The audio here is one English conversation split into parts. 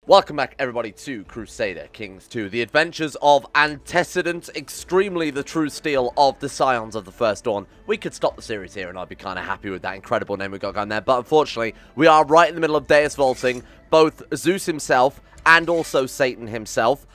Welcome back, everybody, to Crusader Kings 2, the adventures of Antecedent, extremely the true steel of the Scions of the First Dawn. We could stop the series here, and I'd be kind of happy with that incredible name we got going there, but unfortunately, we are right in the middle of Deus Vulting, both Zeus himself and also Satan himself.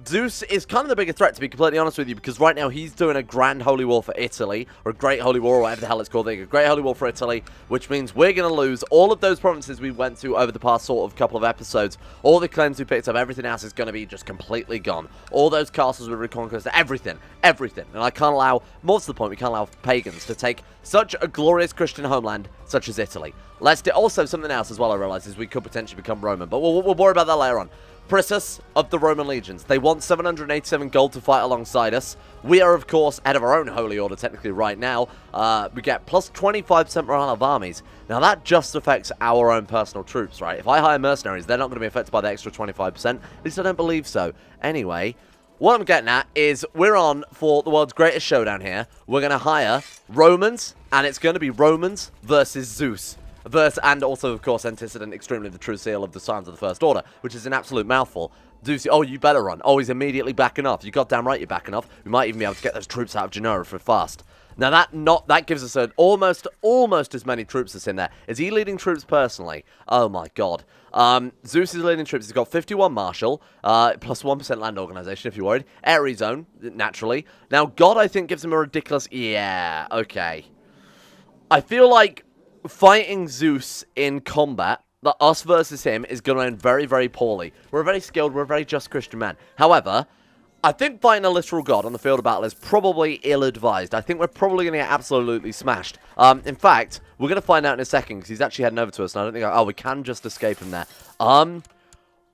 Zeus is kind of the bigger threat, to be completely honest with you, because right now he's doing a grand holy war for Italy, or a great holy war, or whatever the hell it's called, a great holy war for Italy, which means we're going to lose all of those provinces we went to over the past sort of couple of episodes. All the claims we picked up, everything else is going to be just completely gone. All those castles we reconquered, everything. And I can't allow, more to the point, we can't allow pagans to take such a glorious Christian homeland such as Italy. Let's do also something else as well, I realise, is we could potentially become Roman, but we'll worry about that later on. Princess of the Roman legions. They want 787 gold to fight alongside us. We are, of course, head of our own holy order, technically, right now. We get plus 25% morale of armies. Now, that just affects our own personal troops, right? If I hire mercenaries, they're not going to be affected by the extra 25%. At least I don't believe so. Anyway, what I'm getting at is we're on for the world's greatest showdown here. We're going to hire Romans, and it's going to be Romans versus Zeus. And also, of course, Antecedent, extremely the true seal of the Scions of the First Order, which is an absolute mouthful. Zeus, oh, you better run. Oh, he's immediately backing off. You goddamn right you're backing off. We might even be able to get those troops out of Genoa for fast. Now, that gives us almost as many troops as in there. Is he leading troops personally? Oh, my God. Zeus is leading troops. He's got 51 martial, plus 1% land organization, if you're worried. Airy zone, naturally. Now, God, I think, gives him a ridiculous... Yeah, okay. I feel like fighting Zeus in combat, that us versus him, is going to end very, very poorly. We're very skilled, we're a very just Christian man. However, I think fighting a literal god on the field of battle is probably ill-advised. I think we're probably going to get absolutely smashed. In fact, we're going to find out in a second, because he's actually heading over to us, and I don't think... Oh, we can just escape him there.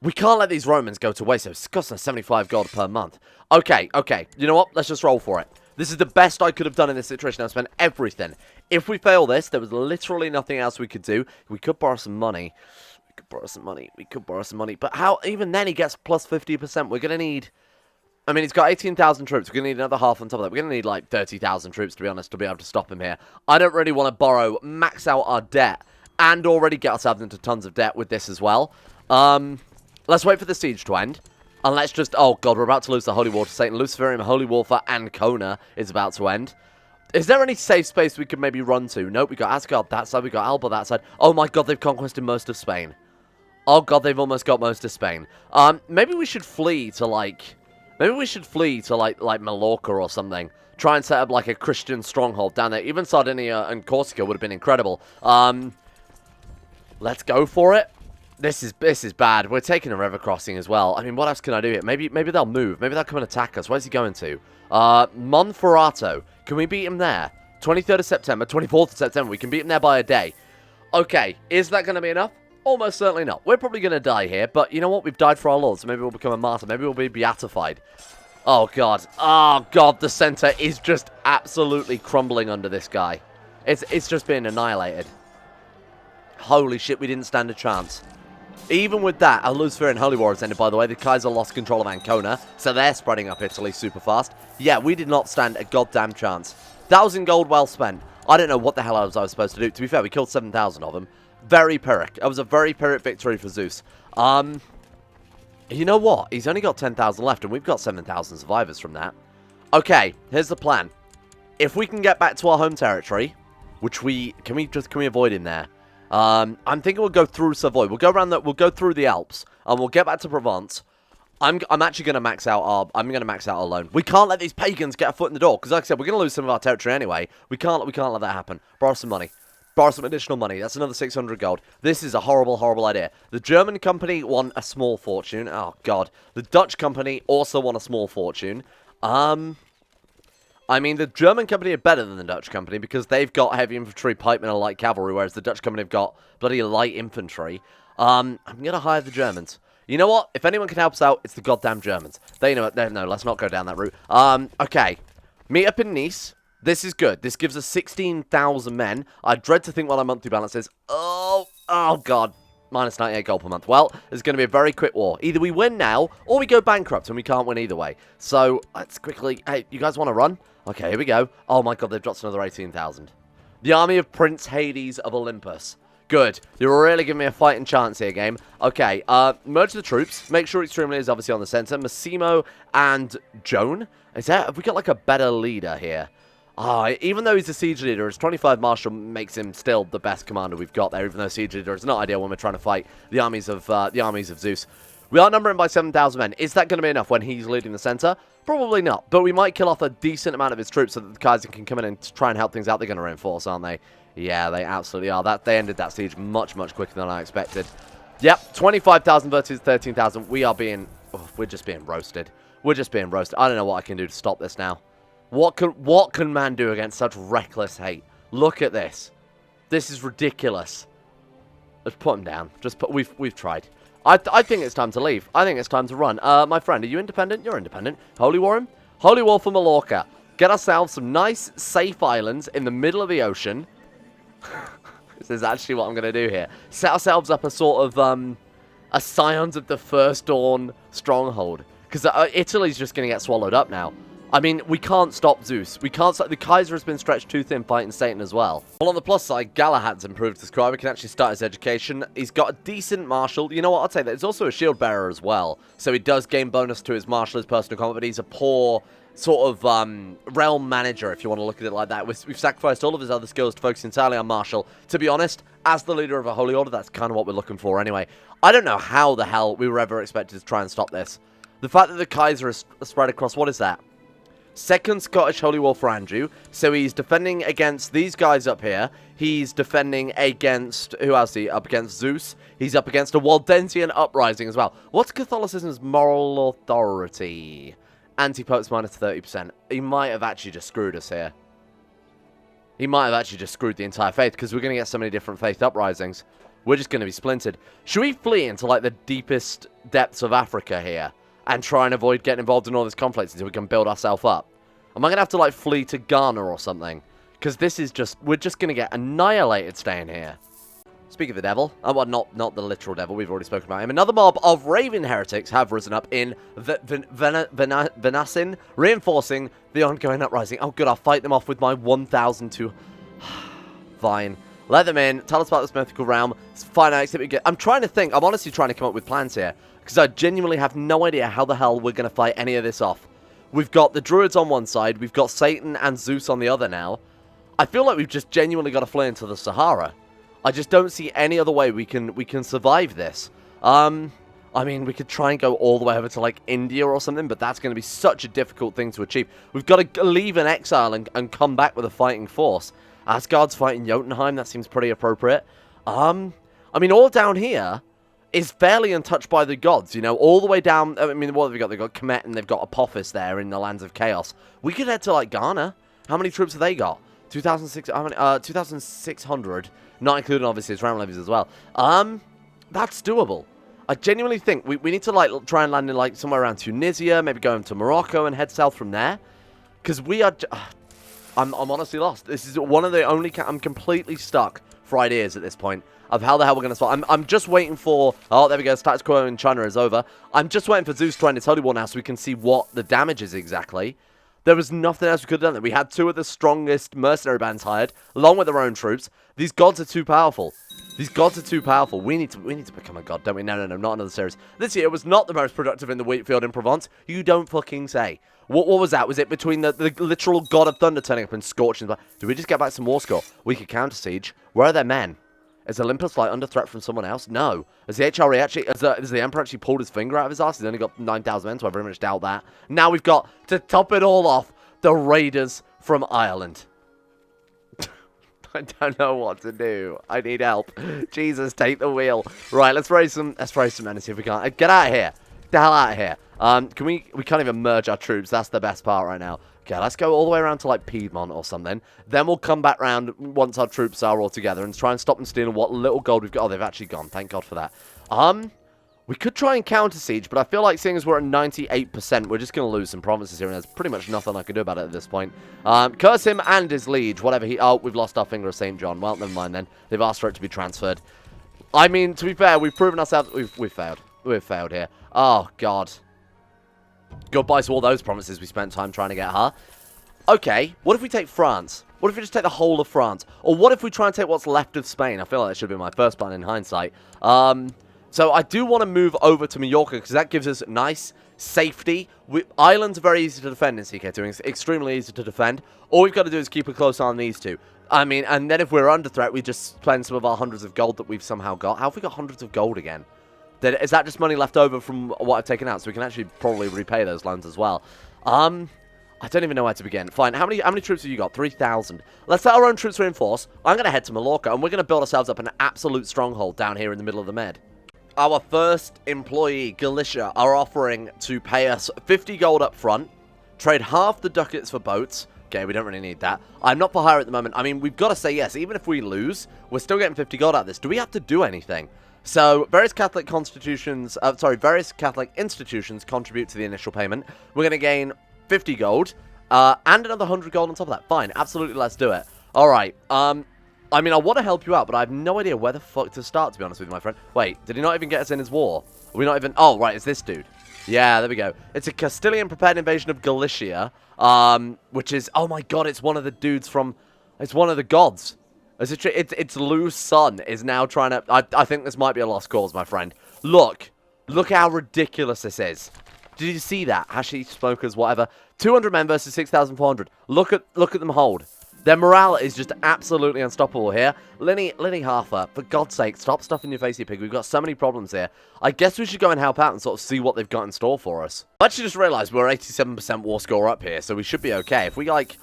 We can't let these Romans go to waste, so it's costing us 75 gold per month. Okay. You know what? Let's just roll for it. This is the best I could have done in this situation. I've spent everything. If we fail this, there was literally nothing else we could do. We could borrow some money. But how? Even then, he gets plus 50%. We're going to need... I mean, he's got 18,000 troops. We're going to need another half on top of that. We're going to need, like, 30,000 troops, to be honest, to be able to stop him here. I don't really want to borrow, max out our debt, and already get ourselves into tons of debt with this as well. Let's wait for the siege to end. And let's just... Oh, God, we're about to lose the Holy War to Satan. Luciferium, Holy War for Ancona is about to end. Is there any safe space we could maybe run to? Nope, we got Asgard that side, we got Alba that side. Oh, my God, they've conquered most of Spain. Oh, God, they've almost got most of Spain. Maybe we should flee to, like... Mallorca or something. Try and set up, like, a Christian stronghold down there. Even Sardinia and Corsica would have been incredible. Let's go for it. This is bad. We're taking a river crossing as well. I mean, what else can I do here? Maybe they'll move. Maybe they'll come and attack us. Where's he going to? Monferrato. Can we beat him there? 23rd of September, 24th of September. We can beat him there by a day. Okay, is that going to be enough? Almost certainly not. We're probably going to die here, but you know what? We've died for our Lord, so maybe we'll become a martyr. Maybe we'll be beatified. Oh, God. Oh, God, the center is just absolutely crumbling under this guy. It's just being annihilated. Holy shit, we didn't stand a chance. Even with that, our Luciferian Holy War has ended, by the way. The Kaiser lost control of Ancona, so they're spreading up Italy super fast. Yeah, we did not stand a goddamn chance. 1,000 gold well spent. I don't know what the hell I was supposed to do. To be fair, we killed 7,000 of them. Very Pyrrhic. That was a very Pyrrhic victory for Zeus. You know what? He's only got 10,000 left, and we've got 7,000 survivors from that. Okay, here's the plan. If we can get back to our home territory, which can we avoid him there? I'm thinking we'll go through Savoy. We'll go through the Alps, and we'll get back to Provence. I'm actually going to max out our loan. We can't let these pagans get a foot in the door, because like I said, we're going to lose some of our territory anyway. We can't let that happen. Borrow some money. Borrow some additional money. That's another 600 gold. This is a horrible, horrible idea. The German company won a small fortune. Oh, God. The Dutch company also won a small fortune. I mean, the German company are better than the Dutch company because they've got heavy infantry, pikemen, and light cavalry, whereas the Dutch company have got bloody light infantry. I'm going to hire the Germans. You know what? If anyone can help us out, it's the goddamn Germans. They know it. No, let's not go down that route. Okay. Meet up in Nice. This is good. This gives us 16,000 men. I dread to think what our monthly balance is. Oh, God. Minus 98 gold per month. Well, it's going to be a very quick war. Either we win now, or we go bankrupt, and we can't win either way. So, let's quickly... Hey, you guys want to run? Okay, here we go. Oh my God, they've dropped another 18,000. The army of Prince Hades of Olympus. Good. You're really giving me a fighting chance here, game. Okay, merge the troops. Make sure Extremely is obviously on the center. Massimo and Joan. Have we got like a better leader here? Even though he's a siege leader, his 25 marshal makes him still the best commander we've got there, even though siege leader is not ideal when we're trying to fight the armies of Zeus. We are numbering by 7,000 men. Is that going to be enough when he's leading the center? Probably not, but we might kill off a decent amount of his troops so that the Kaiser can come in and try and help things out. They're going to reinforce, aren't they? Yeah, they absolutely are. They ended that siege much, much quicker than I expected. Yep, 25,000 versus 13,000. We're just being roasted. We're just being roasted. I don't know what I can do to stop this now. What can man do against such reckless hate? Look at this. This is ridiculous. Let's put him down. We've tried. I think it's time to leave. I think it's time to run. My friend, are you independent? You're independent. Holy War him? Holy War for Mallorca. Get ourselves some nice, safe islands in the middle of the ocean. This is actually what I'm going to do here. Set ourselves up a sort of, a Scions of the First Dawn stronghold. Because Italy's just going to get swallowed up now. I mean, we can't stop Zeus. We can't stop. The Kaiser has been stretched too thin fighting Satan as well. Well, on the plus side, Galahad's improved his squad. We can actually start his education. He's got a decent marshal. You know what? I'll say that. He's also a shield bearer as well. So he does gain bonus to his marshal, his personal combat, but he's a poor sort of realm manager, if you want to look at it like that. We've sacrificed all of his other skills to focus entirely on marshal. To be honest, as the leader of a holy order, that's kind of what we're looking for anyway. I don't know how the hell we were ever expected to try and stop this. The fact that the Kaiser is spread across, what is that? Second Scottish Holy War for Andrew. So he's defending against these guys up here. He's defending against... Who else is he? Up against Zeus. He's up against a Waldensian uprising as well. What's Catholicism's moral authority? Anti-popes minus 30%. He might have actually just screwed us here. He might have actually just screwed the entire faith, because we're going to get so many different faith uprisings. We're just going to be splintered. Should we flee into, like, the deepest depths of Africa here? And try and avoid getting involved in all this conflict until we can build ourselves up? Am I going to have to, like, flee to Ghana or something? Because this is just... We're just going to get annihilated staying here. Speaking of the devil... Oh, well, not the literal devil. We've already spoken about him. Another mob of Raven heretics have risen up in Venasin, reinforcing the ongoing uprising. Oh, good. I'll fight them off with my 1,002... Fine. Let them in. Tell us about this mythical realm. Find out what we get. I'm trying to think. I'm honestly trying to come up with plans here. Because I genuinely have no idea how the hell we're going to fight any of this off. We've got the Druids on one side. We've got Satan and Zeus on the other now. I feel like we've just genuinely got to flee into the Sahara. I just don't see any other way we can survive this. I mean, we could try and go all the way over to, like, India or something, but that's going to be such a difficult thing to achieve. We've got to leave in exile and come back with a fighting force. Asgard's fighting Jotunheim. That seems pretty appropriate. I mean, all down here is fairly untouched by the gods, you know, all the way down. I mean, what have they got? They've got Kemet and they've got Apophis there in the lands of chaos. We could head to, like, Ghana. How many troops have they got? 2,600, not including, obviously, his round levies as well. That's doable. I genuinely think we need to, like, try and land in, like, somewhere around Tunisia, maybe go into Morocco and head south from there. Because we are... I'm honestly lost. This is one of the only... I'm completely stuck for ideas at this point of how the hell we're going to start. I'm just waiting for... Oh, there we go. Status quo in China is over. I'm just waiting for Zeus to end his Holy War now so we can see what the damage is exactly. There was nothing else we could have done. We had two of the strongest mercenary bands hired, along with their own troops. These gods are too powerful. These gods are too powerful. We need to become a god, don't we? No, not another series. This year was not the most productive in the wheat field in Provence. You don't fucking say. What was that? Was it between the literal god of thunder turning up and scorching? Did we just get back some war score? We could counter siege. Where are their men? Is Olympus, like, under threat from someone else? No. Has the HRE actually... Has the Emperor actually pulled his finger out of his ass? He's only got 9,000 men, so I very much doubt that. Now we've got, to top it all off, the Raiders from Ireland. I don't know what to do. I need help. Jesus, take the wheel. Right, let's raise some men and see if we can. Get out of here. Get the hell out of here. We can't even merge our troops. That's the best part right now. Okay, let's go all the way around to, like, Piedmont or something. Then we'll come back round once our troops are all together and try and stop them stealing what little gold we've got. Oh, they've actually gone. Thank God for that. We could try and counter siege, but I feel like seeing as we're at 98%, we're just going to lose some provinces here, and there's pretty much nothing I can do about it at this point. Curse him and his liege, whatever he... Oh, we've lost our finger of St. John. Well, never mind then. They've asked for it to be transferred. I mean, to be fair, we've proven ourselves... We've failed. We've failed here. Oh, God. Goodbye to all those promises we spent time trying to get, huh? Okay, what if we take France? What if we just take the whole of France? Or what if we try and take what's left of Spain? I feel like that should be my first plan in hindsight. So I do want to move over to Mallorca because that gives us nice safety. Islands are very easy to defend in CK2. It's extremely easy to defend. All we've got to do is keep a close eye on these two. I mean, and then if we're under threat, we just spend some of our hundreds of gold that we've somehow got. How have we got hundreds of gold again? Is that just money left over from what I've taken out? So we can actually probably repay those loans as well. I don't even know where to begin. Fine, how many troops have you got? 3,000. Let's let our own troops reinforce. I'm going to head to Mallorca, and we're going to build ourselves up an absolute stronghold down here in the middle of the Med. Our first employee, Galicia, are offering to pay us 50 gold up front, trade half the ducats for boats. Okay, we don't really need that. I'm not for hire at the moment. I mean, we've got to say yes. Even if we lose, we're still getting 50 gold out of this. Do we have to do anything? So, various Catholic institutions contribute to the initial payment. We're going to gain 50 gold, and another 100 gold on top of that. Fine, absolutely, let's do it. Alright, I mean, I want to help you out, but I have no idea where the fuck to start, to be honest with you, my friend. Wait, did he not even get us in his war? Are we not even... Oh, right, it's this dude. Yeah, there we go. It's a Castilian prepared invasion of Galicia, which is... Oh my god, it's one of the dudes from... It's one of the gods. It's Lou's son is now trying to... I think this might be a lost cause, my friend. Look how ridiculous this is. Did you see that? Hashi smokers, whatever. 200 men versus 6,400. Look at them hold. Their morale is just absolutely unstoppable here. Linny Harfer, for God's sake, stop stuffing your face, you pig. We've got so many problems here. I guess we should go and help out and sort of see what they've got in store for us. I actually just realised we're 87% war score up here, so we should be okay. If we, like,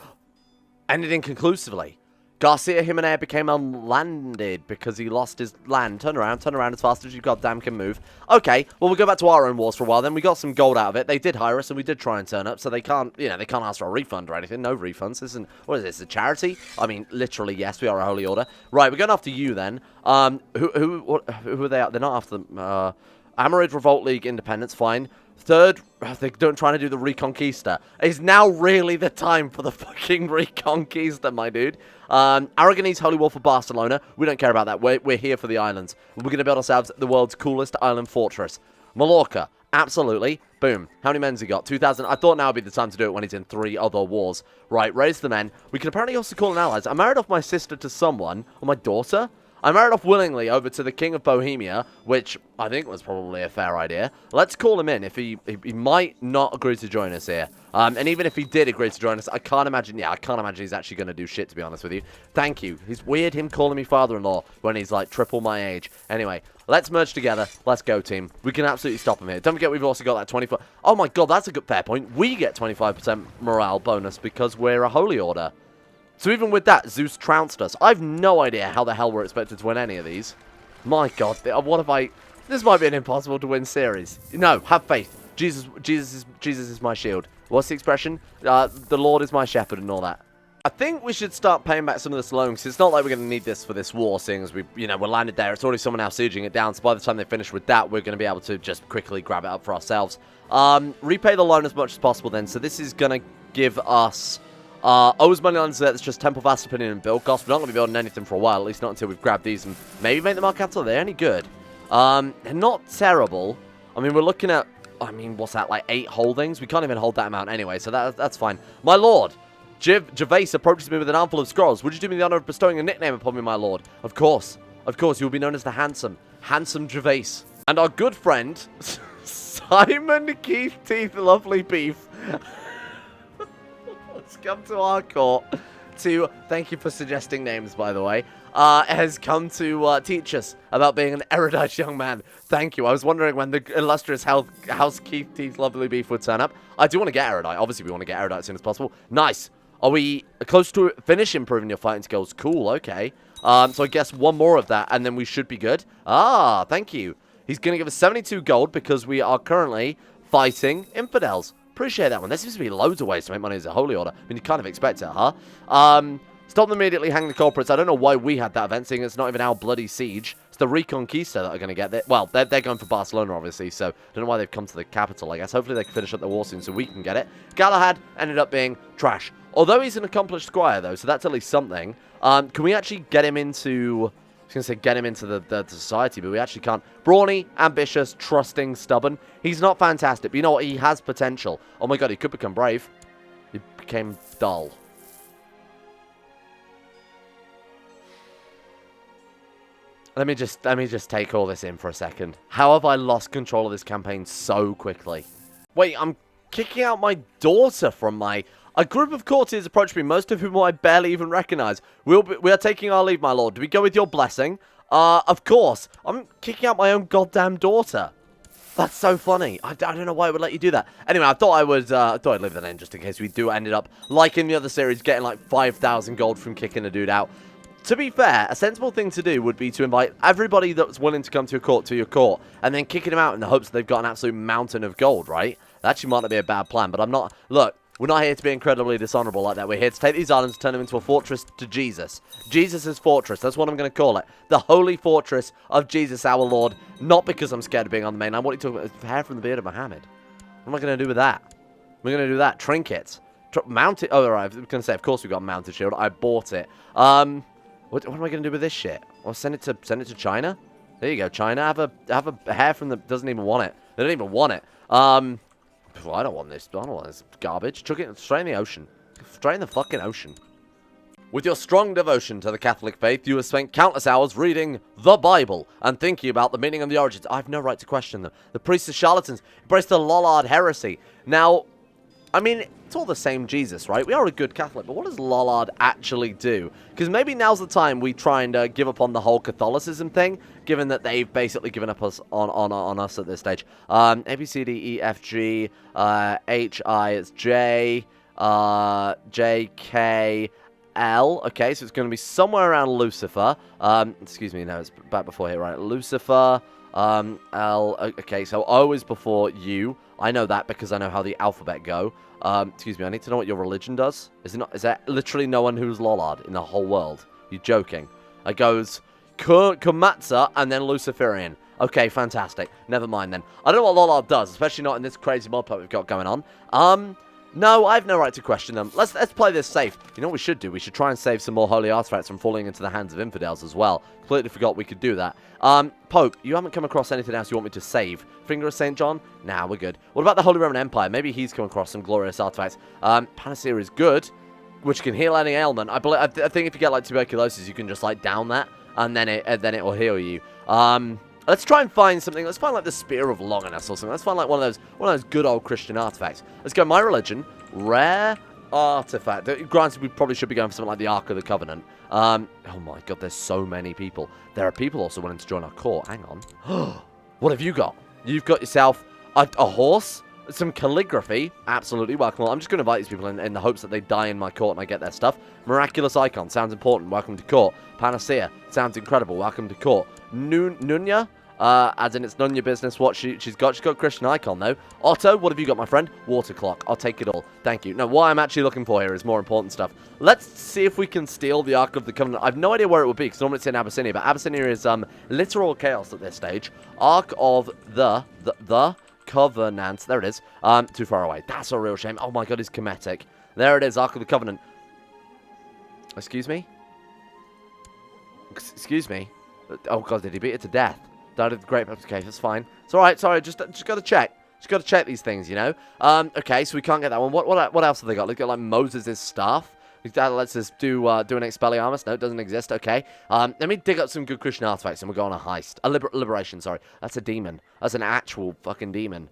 ended inconclusively. Garcia Jimenez became unlanded because he lost his land. Turn around as fast as you goddamn can move. Okay, well, we'll go back to our own wars for a while then. We got some gold out of it. They did hire us and we did try and turn up, so they can't, you know, they can't ask for a refund or anything. No refunds. This isn't, what is this, a charity? I mean, literally, yes, we are a holy order. Right, we're going after you then. Who are they? They're not after them. Amorid Revolt League Independence, fine. Third, they're trying to do the Reconquista. Is now really the time for the fucking Reconquista, my dude. Aragonese Holy War for Barcelona. We don't care about that. We're here for the islands. We're going to build ourselves the world's coolest island fortress. Mallorca. Absolutely. Boom. How many men's he got? 2,000. I thought now would be the time to do it when he's in 3 other wars. Right, raise the men. We can apparently also call in allies. I married off my sister to someone, or my daughter. I married off willingly over to the King of Bohemia, which I think was probably a fair idea. Let's call him in if he might not agree to join us here. And even if he did agree to join us, I can't imagine he's actually going to do shit, to be honest with you. Thank you. It's weird him calling me father-in-law when he's like triple my age. Anyway, let's merge together. Let's go, team. We can absolutely stop him here. Don't forget we've also got that 25... Oh my god, that's a good fair point. We get 25% morale bonus because we're a holy order. So even with that, Zeus trounced us. I've no idea how the hell we're expected to win any of these. My god, what if I... This might be an impossible to win series. No, have faith. Jesus is my shield. What's the expression? The Lord is my shepherd and all that. I think we should start paying back some of this loan, because it's not like we're going to need this for this war, seeing as we're landed there. It's already someone else sieging it down, so by the time they finish with that, we're going to be able to just quickly grab it up for ourselves. Repay the loan as much as possible then. So this is going to give us... owes money on that's just Temple Vast Opinion and build cost. We're not going to be building anything for a while, at least not until we've grabbed these and maybe make them our capital. They're any good. They're not terrible. I mean, we're looking at, what's that, like 8 holdings? We can't even hold that amount anyway, so that's fine. My lord, Gervais approaches me with an armful of scrolls. Would you do me the honor of bestowing a nickname upon me, my lord? Of course, you will be known as the Handsome Gervais. And our good friend, Simon Keith Teeth Lovely Beef, has come to our court to, thank you for suggesting names, by the way, has come to teach us about being an erudite young man. Thank you. I was wondering when the illustrious House Keith Teeth Lovely Beef would turn up. I do want to get erudite. Obviously, we want to get erudite as soon as possible. Nice. Are we close to finish improving your fighting skills? Cool, okay. So I guess one more of that, and then we should be good. Ah, thank you. He's going to give us 72 gold because we are currently fighting infidels. Appreciate that one. There seems to be loads of ways to make money as a holy order. I mean, you kind of expect it, huh? Stop them immediately, hang the culprits. I don't know why we had that event, seeing it's not even our bloody siege. It's the Reconquista that are going to get there. Well, they're going for Barcelona, obviously, so I don't know why they've come to the capital, I guess. Hopefully they can finish up the war soon so we can get it. Galahad ended up being trash. Although he's an accomplished squire, though, so that's at least something. Can we actually get him into... I was going to say get him into the society, but we actually can't. Brawny, ambitious, trusting, stubborn. He's not fantastic, but you know what? He has potential. Oh my god, he could become brave. He became dull. Let me just take all this in for a second. How have I lost control of this campaign so quickly? Wait, I'm kicking out my daughter from my... A group of courtiers approached me, most of whom I barely even recognize. We are taking our leave, my lord. Do we go with your blessing? Of course. I'm kicking out my own goddamn daughter. That's so funny. I don't know why I would let you do that. Anyway, I thought I'd leave that in just in case we do ended up, like in the other series, getting like 5,000 gold from kicking a dude out. To be fair, a sensible thing to do would be to invite everybody that's willing to come to your court, and then kicking them out in the hopes that they've got an absolute mountain of gold, right? That actually might not be a bad plan, but I'm not... Look, we're not here to be incredibly dishonorable like that. We're here to take these islands and turn them into a fortress to Jesus. Jesus' fortress. That's what I'm going to call it. The holy fortress of Jesus our Lord. Not because I'm scared of being on the mainland. What are you talking about? Hair from the beard of Muhammad. What am I going to do with that? We're going to do that. Trinkets. Mounted... Oh, alright. I was going to say, of course we've got a mounted shield. I bought it. What am I going to do with this shit? Well, send it to China? There you go, China. Have a hair from the... Doesn't even want it. They don't even want it. Well, I don't want this. I don't want this garbage. Chuck it straight in the ocean. Straight in the fucking ocean. With your strong devotion to the Catholic faith, you have spent countless hours reading the Bible and thinking about the meaning and the origins. I have no right to question them. The priests are charlatans. Embrace the Lollard heresy. Now, I mean, it's all the same Jesus, right? We are a good Catholic, but what does Lollard actually do? Because maybe now's the time we try and give up on the whole Catholicism thing, given that they've basically given up on us at this stage. A, B, C, D, E, F, G, H, I, it's J, J, K, L. Okay, so it's going to be somewhere around Lucifer. Excuse me, no, it's back before here, right? Lucifer, L, okay, so O is before U. I know that because I know how the alphabet go. Excuse me, I need to know what your religion does. Is there literally no one who's Lollard in the whole world? You're joking. It goes Kumatsa and then Luciferian. Okay, fantastic. Never mind then. I don't know what Lollard does, especially not in this crazy mod pack we've got going on. No, I have no right to question them. Let's play this safe. You know what we should do? We should try and save some more holy artifacts from falling into the hands of infidels as well. Completely forgot we could do that. Pope, you haven't come across anything else you want me to save? Finger of St. John? Nah, we're good. What about the Holy Roman Empire? Maybe he's come across some glorious artifacts. Panacea is good, which can heal any ailment. I think if you get like tuberculosis, you can just like down that, and then it will heal you. Let's try and find something. Let's find like the Spear of Longinus or something. Let's find like one of those good old Christian artifacts. Let's go. My religion, rare artifact. Granted, we probably should be going for something like the Ark of the Covenant. Oh my god, there's so many people. There are people also wanting to join our court. Hang on. What have you got? You've got yourself a horse, some calligraphy. Absolutely welcome. I'm just going to invite these people in the hopes that they die in my court and I get their stuff. Miraculous icon. Sounds important. Welcome to court. Panacea. Sounds incredible. Welcome to court. Nunya. As in it's none your business what she's got. She's got Christian icon though. Otto, what have you got, my friend? Water clock. I'll take it all. Thank you. No, what I'm actually looking for here is more important stuff. Let's see if we can steal the Ark of the Covenant. I've no idea where it would be because normally it's in Abyssinia, but Abyssinia is literal chaos at this stage. Ark of the Covenant. There it is. Too far away. That's a real shame. Oh my god, it's Kemetic. There it is, Ark of the Covenant. Excuse me? Excuse me? Oh god, did he beat it to death? Died of the Great Okay, that's fine. It's alright, sorry, just got to check. Just got to check these things, you know? Okay, so we can't get that one. What else have they got? They've got, like, Moses' staff. That lets us do an Expelliarmus. No, it doesn't exist. Okay. Let me dig up some good Christian artifacts and we'll go on a heist. A liberation, sorry. That's a demon. That's an actual fucking demon.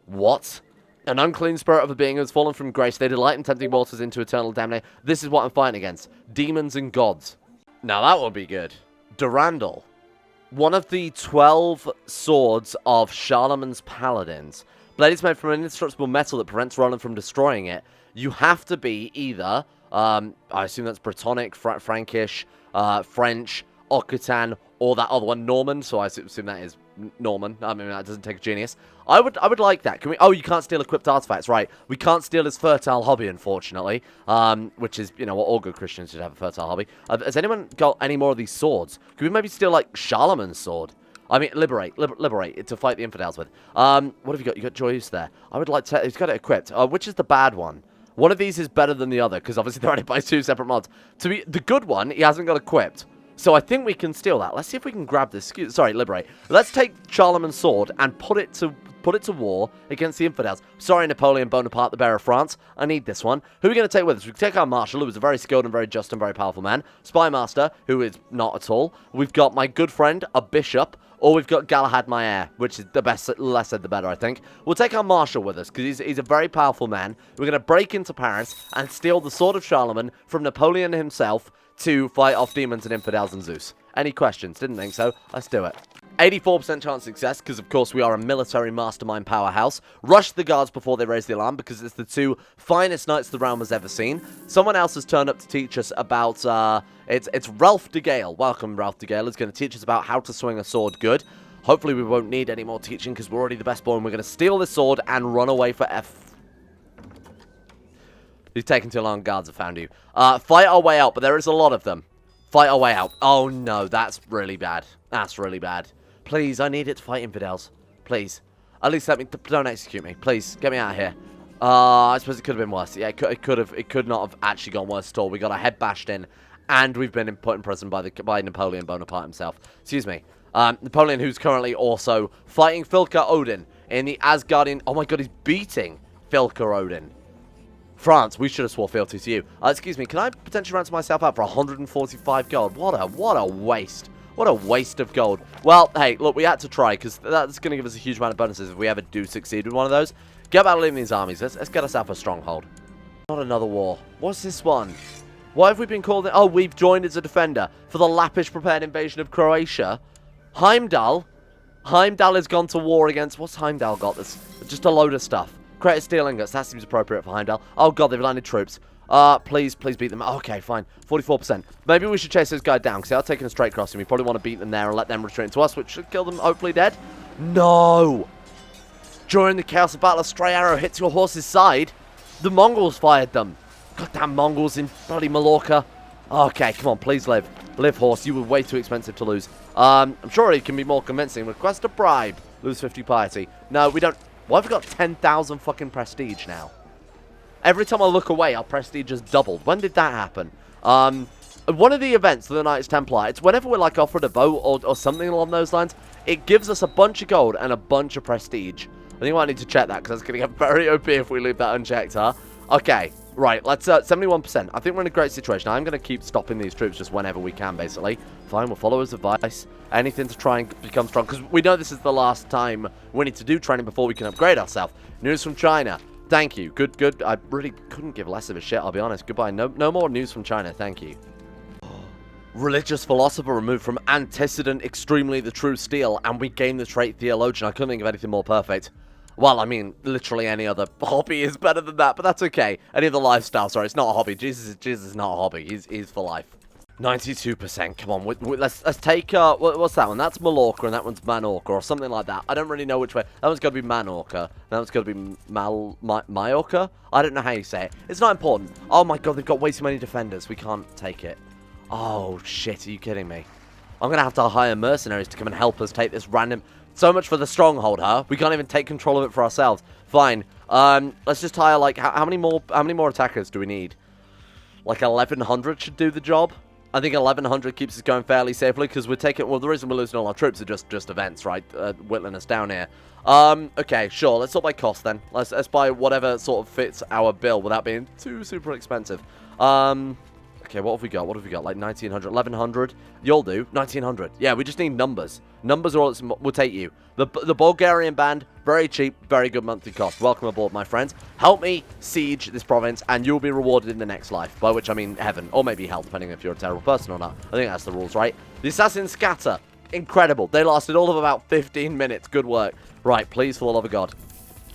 What? An unclean spirit of a being who has fallen from grace. They delight in tempting mortals into eternal damnation. This is what I'm fighting against. Demons and gods. Now, that would be good. Durandal. One of the 12 swords of Charlemagne's paladins. Blade is made from an indestructible metal that prevents Roland from destroying it. You have to be either, I assume that's Brittonic, Frankish, French, Occitan, or that other one, Norman. So I assume that is Norman. I mean, that doesn't take a genius. I would like that. Can we? Oh, you can't steal equipped artifacts, right? We can't steal his fertile hobby, unfortunately. Which is, you know, what all good Christians should have a fertile hobby. Has anyone got any more of these swords? Could we maybe steal like Charlemagne's sword? I mean, liberate it to fight the infidels with. What have you got? You got Joyce there. I would like to. He's got it equipped. Which is the bad one? One of these is better than the other because obviously they're only by 2 separate mods. To be the good one, he hasn't got equipped. So I think we can steal that. Let's see if we can grab this. Sorry, liberate. Let's take Charlemagne's sword and put it put it to war against the infidels. Sorry, Napoleon Bonaparte, the bearer of France. I need this one. Who are we going to take with us? We can take our Marshal, who is a very skilled and very just and very powerful man. Spy Master, who is not at all. We've got my good friend, a Bishop. Or we've got Galahad, my heir, which is the best, less said the better, I think. We'll take our Marshal with us, because he's a very powerful man. We're going to break into Paris and steal the Sword of Charlemagne from Napoleon himself to fight off demons and infidels and Zeus. Any questions? Didn't think so. Let's do it. 84% chance of success, because of course we are a military mastermind powerhouse. Rush the guards before they raise the alarm, because it's the two finest knights the realm has ever seen. Someone else has turned up to teach us about, it's Ralph de Gale. Welcome, Ralph de Gale. He's going to teach us about how to swing a sword good. Hopefully we won't need any more teaching, because we're already the best boy, and we're going to steal this sword and run away for He's taken too long, guards have found you. Fight our way out, but there is a lot of them. Fight our way out. Oh no, that's really bad. That's really bad. Please, I need it to fight infidels. Please. At least let me... Don't execute me. Please, get me out of here. I suppose it could have been worse. Yeah, it could not have actually gone worse at all. We got our head bashed in, and we've been put in prison by Napoleon Bonaparte himself. Excuse me. Napoleon, who's currently also fighting Filka Odin in the Asgardian... Oh my god, he's beating Filka Odin. France, we should have swore fealty to you. Excuse me, can I potentially ransom myself out for 145 gold? What a waste. What a waste of gold. Well, hey, look, we had to try, because that's going to give us a huge amount of bonuses if we ever do succeed with one of those. Get back leading these armies. Let's get ourselves a stronghold. Not another war. What's this one? Why have we been called it? Oh, we've joined as a defender for the Lappish-prepared invasion of Croatia. Heimdall. Heimdall has gone to war against... What's Heimdall got? This just a load of stuff. Create steel ingots. That seems appropriate for Heimdall. Oh, God, they've landed troops. Please beat them. Okay, fine. 44%. Maybe we should chase those guys down, because they are taking a straight crossing. We probably want to beat them there and let them retreat into us, which should kill them, hopefully dead. No! During the chaos of battle, a stray arrow hits your horse's side. The Mongols fired them. Goddamn Mongols in bloody Mallorca. Okay, come on, please live. Live, horse. You were way too expensive to lose. I'm sure it can be more convincing. Request a bribe. Lose 50 piety. No, we don't. Why have we got 10,000 fucking prestige now? Every time I look away, our prestige has doubled. When did that happen? One of the events of the Knights Templar, it's whenever we're like offered a vote or something along those lines, it gives us a bunch of gold and a bunch of prestige. I think I might need to check that, because that's going to get very OP if we leave that unchecked, huh? Okay, right, let's, 71%. I think we're in a great situation. I'm going to keep stopping these troops just whenever we can, basically. Fine, we'll follow his advice. Anything to try and become strong, because we know this is the last time we need to do training before we can upgrade ourselves. News from China. Thank you. Good. I really couldn't give less of a shit, I'll be honest. Goodbye. No more news from China. Thank you. Religious philosopher removed from antecedent extremely the true steel, and we gain the trait theologian. I couldn't think of anything more perfect. Well, I mean, literally any other hobby is better than that, but that's okay. Any other lifestyle, sorry, it's not a hobby. Jesus is not a hobby. He's for life. 92%. Come on, let's take, what's that one? That's Mallorca, and that one's Minorca, or something like that. I don't really know which way. That one's got to be Minorca. That one's got to be Majorca? I don't know how you say it. It's not important. Oh my god, they've got way too many defenders. We can't take it. Oh, shit, are you kidding me? I'm going to have to hire mercenaries to come and help us take this random... So much for the stronghold, huh? We can't even take control of it for ourselves. Fine. Let's just hire, like, how many more attackers do we need? Like 1,100 should do the job. I think 1,100 keeps us going fairly safely, because we're taking... Well, the reason we're losing all our troops are just events, right? Whittling us down here. Okay, sure. Let's sort by cost, then. Let's buy whatever sort of fits our bill without being too super expensive. Okay, what have we got? Like 1,900, 1,100? You'll do. 1,900. Yeah, we just need numbers. Numbers are all that's... We'll take you. The Bulgarian band, very cheap, very good monthly cost. Welcome aboard, my friends. Help me siege this province, and you'll be rewarded in the next life. By which I mean heaven, or maybe hell, depending if you're a terrible person or not. I think that's the rules, right? The Assassin's Scatter. Incredible. They lasted all of about 15 minutes. Good work. Right, please, for the love of God.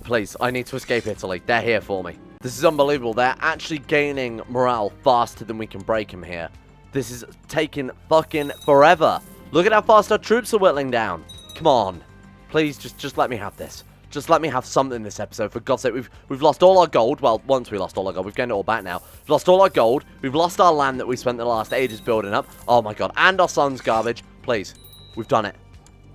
Please, I need to escape Italy. They're here for me. This is unbelievable. They're actually gaining morale faster than we can break them here. This is taking fucking forever. Look at how fast our troops are whittling down. Come on. Please, just let me have this. Just let me have something this episode, for God's sake. We've lost all our gold. Well, once we lost all our gold. We've gained it all back now. We've lost all our gold. We've lost our land that we spent the last ages building up. Oh, my God. And our son's garbage. Please. We've done it.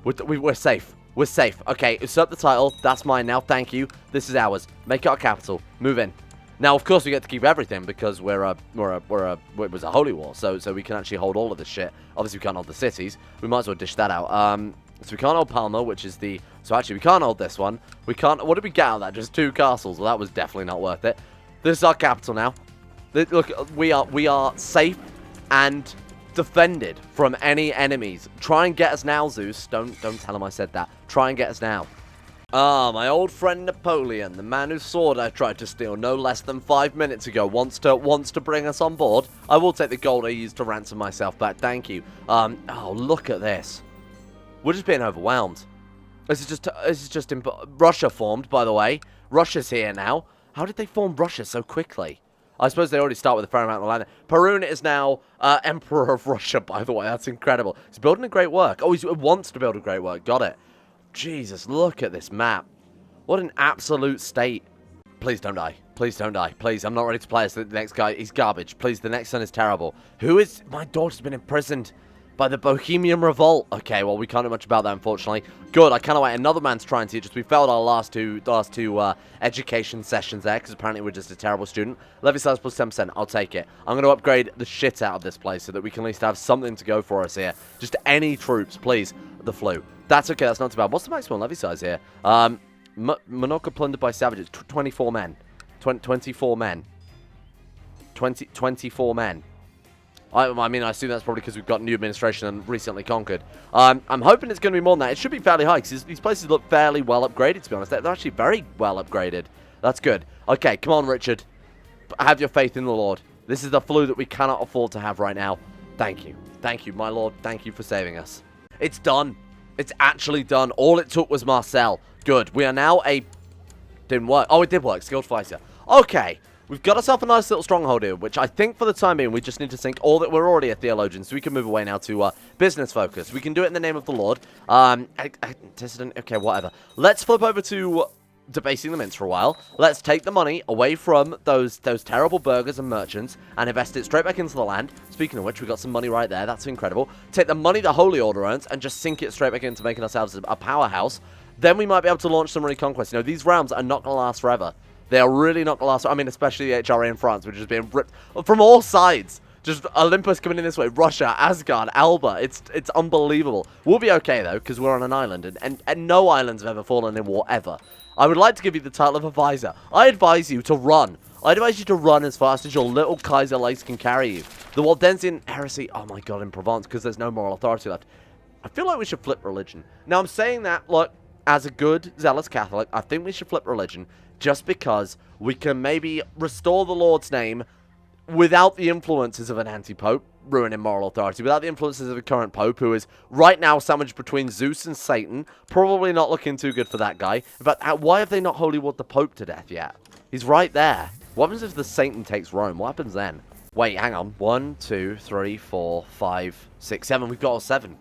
We're safe. We're safe. Okay, usurp the title. That's mine now. Thank you. This is ours. Make it our capital. Move in. Now, of course, we get to keep everything because it was a holy war, so we can actually hold all of this shit. Obviously, we can't hold the cities. We might as well dish that out. So we can't hold Palma, which is the So actually, we can't hold this one. We can't... What did we get out of that? Just 2 castles. Well, that was definitely not worth it. This is our capital now. Look, we are safe and defended from any enemies. Try and get us now, Zeus. Don't tell him I said that. Try and get us now. Ah, my old friend Napoleon, the man whose sword I tried to steal no less than 5 minutes ago, wants to bring us on board. I will take the gold I used to ransom myself back. Thank you. Oh, look at this. We're just being overwhelmed. This is just Russia formed, by the way. Russia's here now. How did they form Russia so quickly? I suppose they already start with a fair amount of land. Perun is now Emperor of Russia, by the way. That's incredible. He's building a great work. Oh, he wants to build a great work. Got it. Jesus, look at this map. What an absolute state. Please don't die. Please don't die. Please, I'm not ready to play as the next guy. He's garbage. Please, the next one is terrible. Who is... My daughter's been imprisoned by the Bohemian Revolt. Okay, well, we can't do much about that, unfortunately. Good, I cannot wait. Another man's trying to teach us. We failed our last two education sessions there, because apparently we're just a terrible student. Levy size plus 10%. I'll take it. I'm going to upgrade the shit out of this place so that we can at least have something to go for us here. Just any troops, please. The flu. That's okay, that's not too bad. What's the maximum levy size here? Monoka plundered by savages. 24 men. 24 men. 24 men. I mean, I assume that's probably because we've got new administration and recently conquered. I'm hoping it's going to be more than that. It should be fairly high, because these places look fairly well upgraded, to be honest. They're actually very well upgraded. That's good. Okay, come on, Richard. Have your faith in the Lord. This is the flu that we cannot afford to have right now. Thank you. Thank you, my Lord. Thank you for saving us. It's done. It's actually done. All it took was Marcel. Good. We are now a... Didn't work. Oh, it did work. Skilled fighter. Okay. We've got ourselves a nice little stronghold here, which I think for the time being, we just need to think all that we're already a theologian, so we can move away now to business focus. We can do it in the name of the Lord. Okay, whatever. Let's flip over to debasing the mints for a while. Let's take the money away from those terrible burghers and merchants and invest it straight back into the land. Speaking of which, we got some money right there. That's incredible. Take the money the Holy Order earns and just sink it straight back into making ourselves a powerhouse. Then we might be able to launch some reconquest. You know, these realms are not going to last forever. They are really not going to last. I mean, especially the HRA in France, which is being ripped from all sides. Just Olympus coming in this way. Russia, Asgard, Alba. It's unbelievable. We'll be okay, though, because we're on an island. And no islands have ever fallen in war, ever. I would like to give you the title of advisor. I advise you to run. I advise you to run as fast as your little Kaiser legs can carry you. The Waldensian heresy, oh my god, in Provence, because there's no moral authority left. I feel like we should flip religion. Now, I'm saying that, look, as a good, zealous Catholic, I think we should flip religion. Just because we can maybe restore the Lord's name without the influences of an anti-pope, ruining moral authority, without the influences of a current pope who is right now sandwiched between Zeus and Satan. Probably not looking too good for that guy. But why have they not holy warred the pope to death yet? He's right there. What happens if the Satan takes Rome? What happens then? Wait, hang on. 1, 2, 3, 4, 5, 6, 7. We've got a 7.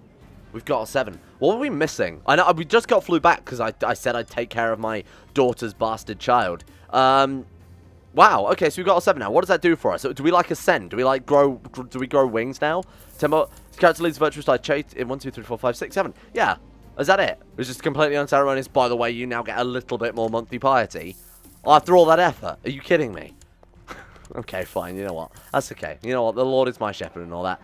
We've got a 7. What were we missing? I know we just got flew back because I said I'd take care of my daughter's bastard child. Wow. Okay, so we've got a 7 now. What does that do for us? Do we like ascend? Do we like grow? Do we grow wings now? Tempo. Character leads virtuous life trait in 1, 2, 3, 4, 5, 6, 7. Yeah. Is that it? It's just completely unceremonious. By the way, you now get a little bit more monthly piety. After all that effort. Are you kidding me? Okay, fine. You know what? That's okay. You know what? The Lord is my shepherd and all that.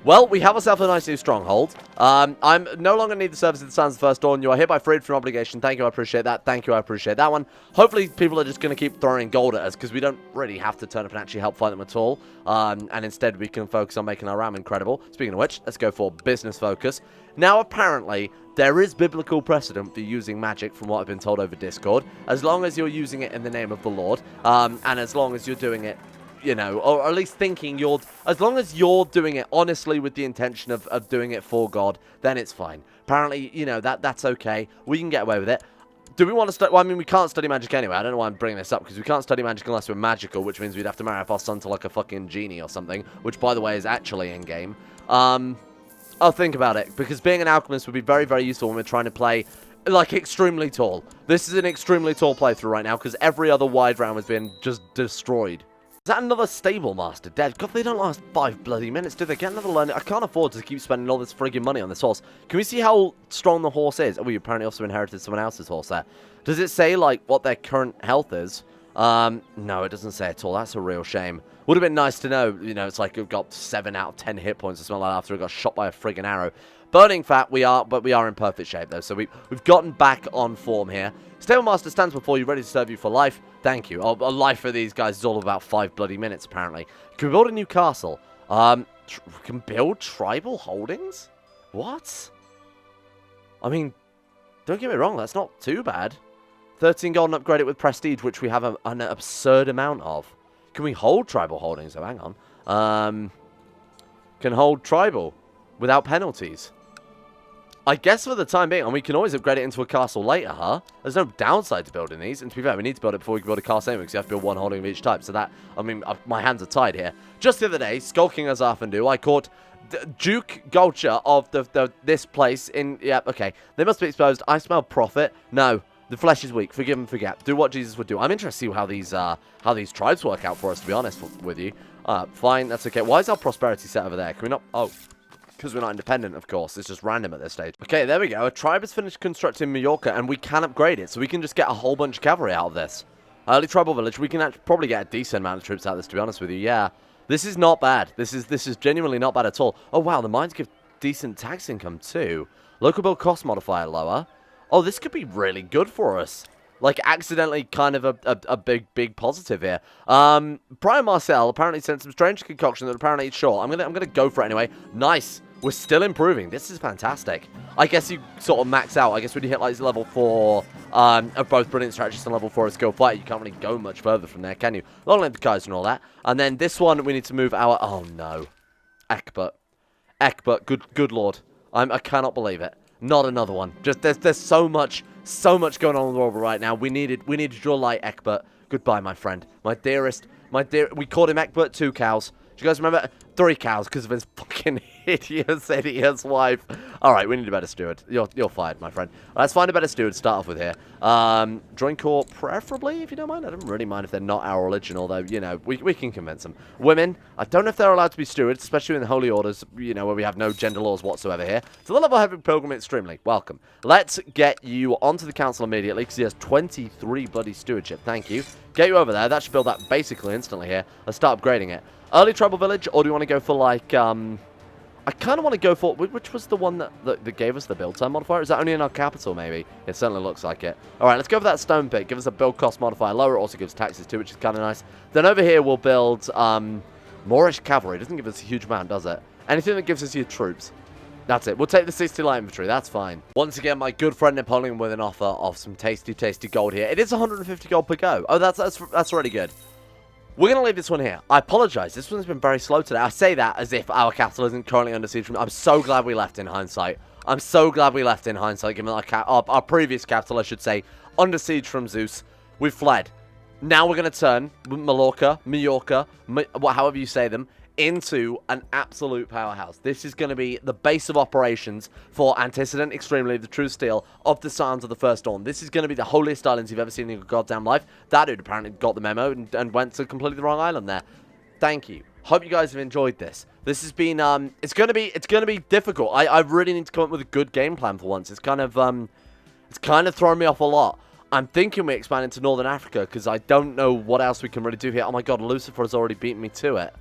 Well, we have ourselves a nice new stronghold. I'm no longer need the service of the Sons of the First Dawn. You are hereby freed from obligation. Thank you, I appreciate that. Thank you, I appreciate that one. Hopefully, people are just going to keep throwing gold at us, because we don't really have to turn up and actually help fight them at all. And instead, we can focus on making our ram incredible. Speaking of which, let's go for business focus. Now, apparently, there is biblical precedent for using magic, from what I've been told over Discord, as long as you're using it in the name of the Lord, and as long as you're doing it, you know, or at least thinking as long as you're doing it honestly with the intention of doing it for God, then it's fine. Apparently, you know, that's okay. We can get away with it. Do we want to study? Well, I mean, we can't study magic anyway. I don't know why I'm bringing this up, because we can't study magic unless we're magical, which means we'd have to marry off our son to like a fucking genie or something, which, by the way, is actually in-game. I'll think about it, because being an alchemist would be very, very useful when we're trying to play like extremely tall. This is an extremely tall playthrough right now, because every other wide round has been just destroyed. Is that another stable master dead? God, they don't last 5 bloody minutes, do they? Get another learner. I can't afford to keep spending all this friggin' money on this horse. Can we see how strong the horse is? Oh, we apparently also inherited someone else's horse there. Does it say, like, what their current health is? No, it doesn't say at all. That's a real shame. Would have been nice to know, you know, it's like we've got 7 out of 10 hit points or something like that after we got shot by a friggin' arrow. Burning fat, but we are in perfect shape, though. So we've gotten back on form here. Stable Master stands before you, ready to serve you for life. Thank you. A life for these guys is all about 5 bloody minutes, apparently. Can we build a new castle? We can build tribal holdings? What? I mean, don't get me wrong, that's not too bad. 13 gold and upgrade it with prestige, which we have an absurd amount of. Can we hold tribal holdings? Oh, hang on. Can hold tribal without penalties. I guess for the time being, and we can always upgrade it into a castle later, huh? There's no downside to building these. And to be fair, we need to build it before we can build a castle anyway, because you have to build 1 holding of each type. So that, I mean, my hands are tied here. Just the other day, skulking as I often do, I caught Duke Gulcher of this place in... Yeah, okay. They must be exposed. I smell profit. No. The flesh is weak. Forgive and forget. Do what Jesus would do. I'm interested to see how these tribes work out for us, to be honest with you. Fine, that's okay. Why is our prosperity set over there? Can we not... Oh, because we're not independent, of course. It's just random at this stage. Okay, there we go. A tribe has finished constructing Mallorca, and we can upgrade it. So we can just get a whole bunch of cavalry out of this. Early tribal village. We can probably get a decent amount of troops out of this, to be honest with you. Yeah. This is not bad. This is genuinely not bad at all. Oh, wow. The mines give decent tax income, too. Local build cost modifier lower. Oh, this could be really good for us. Like, accidentally kind of a big positive here. Prior Marcel apparently sent some strange concoction that apparently it's short. I'm gonna go for it anyway. Nice. We're still improving. This is fantastic. I guess you sort of max out. I guess when you hit like level 4 of both Brilliant Strategist and level 4 of Skill Fighter, you can't really go much further from there, can you? Long Length Kaiser and all that. And then this one, we need to move our... Oh, no. Eckbert. Good lord. I cannot believe it. Not another one. Just there's so much going on in the world right now. We needed your light, Eckbert. Goodbye, my friend. My dearest. We called him Eckbert 2 cows. Do you guys remember? 3 cows because of his fucking hideous wife. All right, we need a better steward. You're fired, my friend. Let's find a better steward to start off with here. Join Corps, preferably, if you don't mind. I don't really mind if they're not our religion, although, you know, we can convince them. Women, I don't know if they're allowed to be stewards, especially in the Holy Orders, you know, where we have no gender laws whatsoever here. So the level heavy pilgrim extremely welcome. Let's get you onto the council immediately because he has 23 bloody stewardship. Thank you. Get you over there. That should build that basically instantly here. Let's start upgrading it. Early tribal village, or do you want to go for like, I kind of want to go for, which was the one that gave us the build time modifier? Is that only in our capital, maybe? It certainly looks like it. All right, let's go for that stone pit. Give us a build cost modifier lower. It also gives taxes too, which is kind of nice. Then over here, we'll build Moorish cavalry. It doesn't give us a huge amount, does it? Anything that gives us your troops. That's it. We'll take the 60 light infantry. That's fine. Once again, my good friend Napoleon with an offer of some tasty gold here. It is 150 gold per go. Oh, that's already good. We're going to leave this one here. I apologize. This one's been very slow today. I say that as if our capital isn't currently under siege. I'm so glad we left in hindsight. I'm so glad we left in hindsight, given our previous capital, I should say, under siege from Zeus. We've fled. Now we're going to turn Mallorca, however you say them, into an absolute powerhouse. This is going to be the base of operations for Antecedent, Extremely, the True Steel of the Scions of the First Dawn. This is going to be the holiest islands you've ever seen in your goddamn life. That dude apparently got the memo and went to completely the wrong island there. Thank you. Hope you guys have enjoyed this. This has been it's gonna be difficult. I really need to come up with a good game plan for once. It's kind of thrown me off a lot. I'm thinking we expand into Northern Africa because I don't know what else we can really do here. Oh my god, Lucifer has already beaten me to it.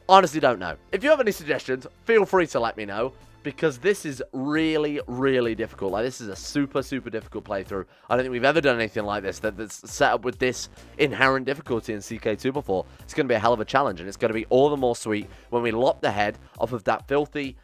Honestly don't know. If you have any suggestions, feel free to let me know, because this is really, really difficult. Like, this is a super difficult playthrough. I don't think we've ever done anything like this that's set up with this inherent difficulty in CK2 before. It's going to be a hell of a challenge, and it's going to be all the more sweet when we lop the head off of that filthy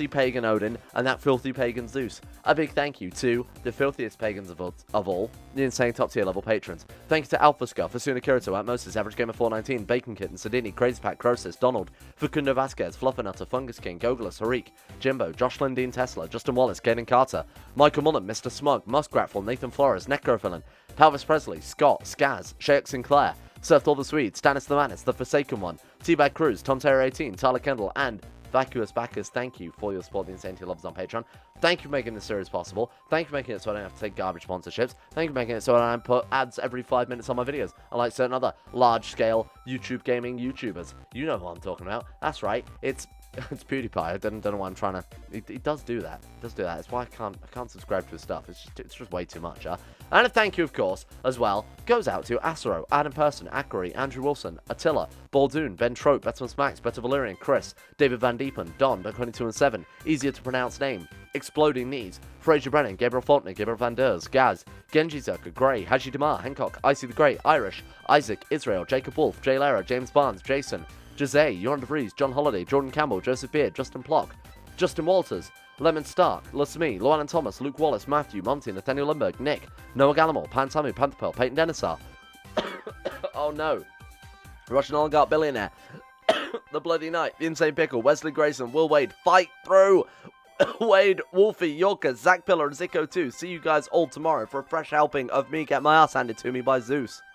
pagan Odin and that filthy pagan Zeus. A big thank you to the filthiest pagans of all, the insane top tier level patrons. Thank you to Alpha Scuff, Asuna Kirito, Atmosis, Average Gamer 419, Bacon Kitten, Sadini, Crazy Pack, Crosis, Donald, Facundo Vasquez, Fluffernutter, Fungus King, Gogolus, Harik, Jimbo, Jocelyn Dean Tesla, Justin Wallace, Kaden Carter, Michael Mullen, Mr. Smug, Muskratful, Nathan Flores, Necrophilin, Pelvis Presley, Scott, Skaz, Shayek Sinclair, Surfed All the Swedes, Stannis the Manus, The Forsaken One, Teabag Cruz, Tom Terror 18, Tyler Kendall, and Vacuous Backers. Thank you for your support, the Insane Tier Lovers on Patreon. Thank you for making this series possible. Thank you for making it so I don't have to take garbage sponsorships. Thank you for making it so I don't put ads every 5 minutes on my videos, unlike certain other large-scale YouTube gaming YouTubers. You know who I'm talking about. That's right, it's It's PewDiePie. I don't know why I'm trying to... He does do that. He does do that. That's why I can't subscribe to his stuff. It's just way too much, huh? And a thank you, of course, as well, goes out to Asero, Adam Person, Akari, Andrew Wilson, Attila, Baldoon, Ben Trope, Betmas Max, Better Valerian, Chris, David Van Diepen, Don, Duck22 and 7, Easier to Pronounce Name, Exploding Knees, Fraser Brennan, Gabriel Faulkner, Gabriel Van Ders, Gaz, Genji Zerka, Gray, Haji Damar, Hancock, Icy the Great, Irish, Isaac, Israel, Jacob Wolf, Jay Lara, James Barnes, Jason, Jose, Joran De Vries, John Holiday, Jordan Campbell, Joseph Beard, Justin Plock, Justin Walters, Lemon Stark, Lasme, Llewellyn Thomas, Luke Wallace, Matthew, Monty, Nathaniel Lundberg, Nick, Noah Gallimore, Pantamu, Panther Pearl, Peyton Denisar. Oh no. Russian oligarch billionaire. The Bloody Knight, The Insane Pickle, Wesley Grayson, Will Wade, Fight Through, Wade, Wolfie, Yorker, Zach Pillar, and CK2. See you guys all tomorrow for a fresh helping of me get my ass handed to me by Zeus.